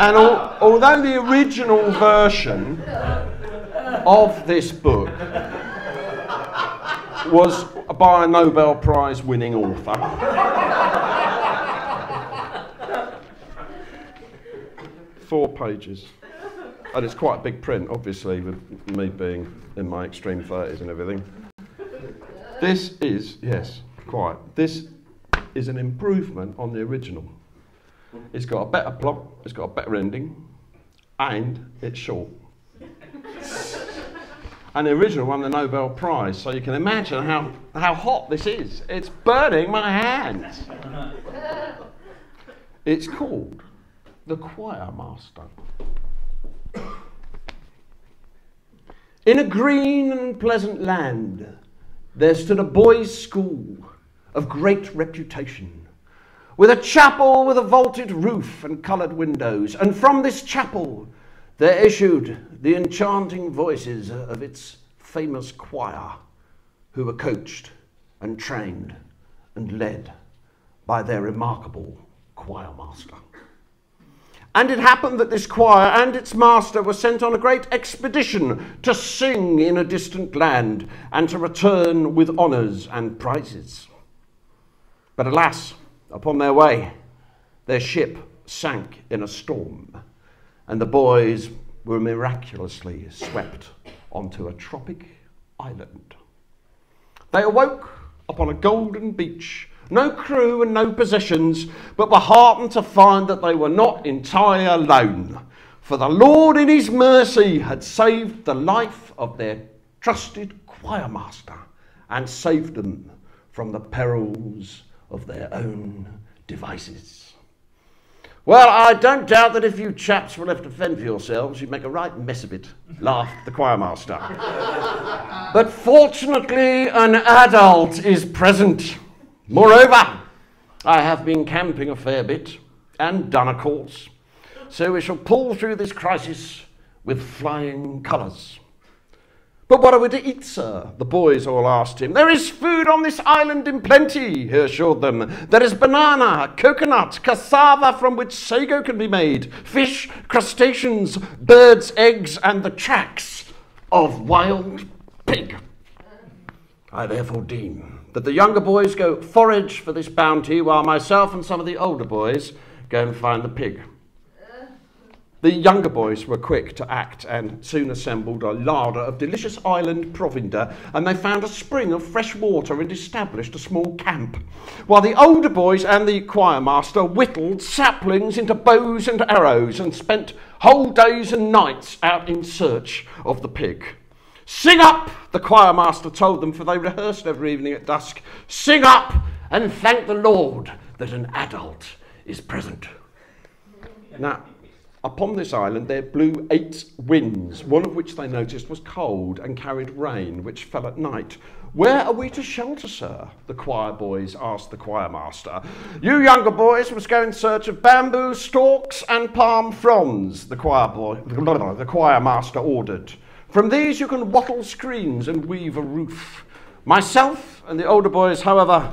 And although the original version of this book was by a Nobel Prize winning author, 4 pages. And it's quite a big print, obviously, with me being in my extreme 30s and everything. This is, yes, quite. This is an improvement on the original. It's got a better plot, it's got a better ending, and it's short. And the original won the Nobel Prize, so you can imagine how hot this is. It's burning my hands. It's called The Choirmaster. In a green and pleasant land, there stood a boys' school of great reputation, with a chapel with a vaulted roof and coloured windows, and from this chapel there issued the enchanting voices of its famous choir, who were coached and trained and led by their remarkable choirmaster. And it happened that this choir and its master were sent on a great expedition to sing in a distant land and to return with honours and prizes. But alas, upon their way, their ship sank in a storm, and the boys were miraculously swept onto a tropic island. They awoke upon a golden beach, no crew and no possessions, but were heartened to find that they were not entirely alone, for the Lord in his mercy had saved the life of their trusted choirmaster and saved them from the perils of their own devices. Well, I don't doubt that if you chaps were left to fend for yourselves, you'd make a right mess of it, laughed the choirmaster. But fortunately, an adult is present. Moreover, I have been camping a fair bit and done a course, so we shall pull through this crisis with flying colours. But what are we to eat, sir? The boys all asked him. There is food on this island in plenty, he assured them. There is banana, coconut, cassava from which sago can be made, fish, crustaceans, birds' eggs, and the tracks of wild pig. I therefore deem that the younger boys go forage for this bounty, while myself and some of the older boys go and find the pig. The younger boys were quick to act and soon assembled a larder of delicious island provender, and they found a spring of fresh water and established a small camp, while the older boys and the choirmaster whittled saplings into bows and arrows and spent whole days and nights out in search of the pig. Sing up, the choirmaster told them, for they rehearsed every evening at dusk. Sing up and thank the Lord that an adult is present. Now, upon this island there blew 8 winds, one of which they noticed was cold and carried rain, which fell at night. Where are we to shelter, sir? The choir boys asked the choirmaster. You younger boys must go in search of bamboo stalks and palm fronds, the choirmaster ordered. From these you can wattle screens and weave a roof. Myself and the older boys, however,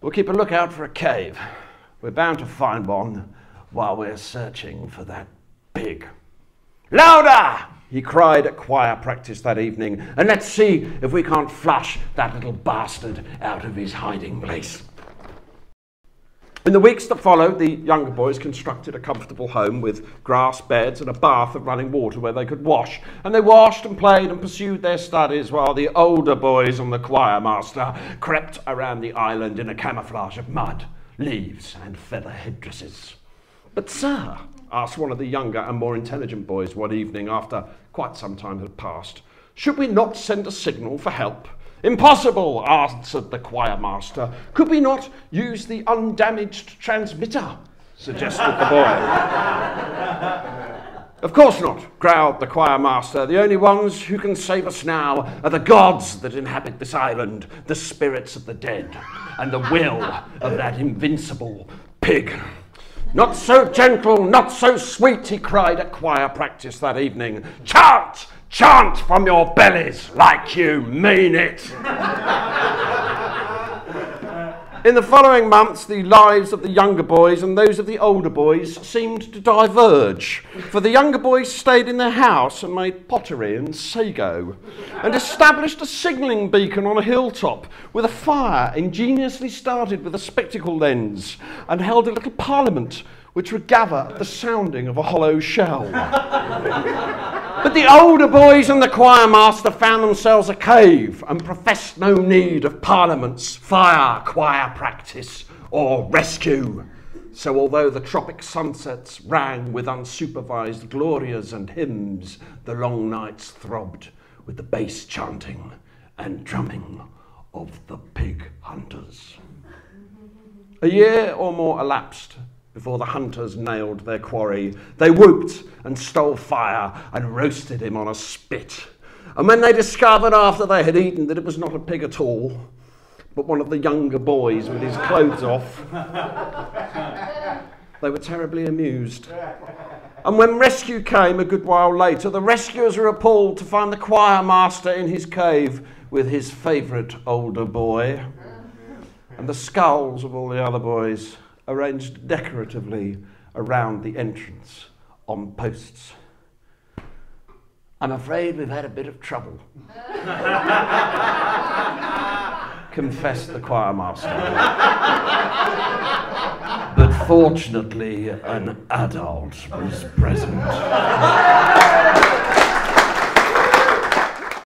will keep a lookout for a cave. We're bound to find one while we're searching for that pig. Louder! He cried at choir practice that evening, and let's see if we can't flush that little bastard out of his hiding place. In the weeks that followed, the younger boys constructed a comfortable home with grass beds and a bath of running water where they could wash. And they washed and played and pursued their studies, while the older boys and the choirmaster crept around the island in a camouflage of mud, leaves and feather headdresses. But sir, asked one of the younger and more intelligent boys one evening after quite some time had passed, should we not send a signal for help? Impossible, answered the choirmaster. Could we not use the undamaged transmitter? Suggested the boy. Of course not, growled the choirmaster. The only ones who can save us now are the gods that inhabit this island, the spirits of the dead, and the will of that invincible pig. Not so gentle, not so sweet, he cried at choir practice that evening. Chant! Chant from your bellies like you mean it. In the following months, the lives of the younger boys and those of the older boys seemed to diverge, for the younger boys stayed in their house and made pottery and sago, and established a signalling beacon on a hilltop with a fire ingeniously started with a spectacle lens, and held a little parliament which would gather at the sounding of a hollow shell. But the older boys and the choirmaster found themselves a cave and professed no need of parliaments, fire, choir practice, or rescue. So although the tropic sunsets rang with unsupervised glorias and hymns, the long nights throbbed with the bass chanting and drumming of the pig hunters. A year or more elapsed before the hunters nailed their quarry. They whooped and stole fire and roasted him on a spit. And when they discovered after they had eaten that it was not a pig at all, but one of the younger boys with his clothes off, they were terribly amused. And when rescue came a good while later, the rescuers were appalled to find the choirmaster in his cave with his favourite older boy, and the skulls of all the other boys arranged decoratively around the entrance on posts. I'm afraid we've had a bit of trouble, confessed the choirmaster. But fortunately, an adult was present.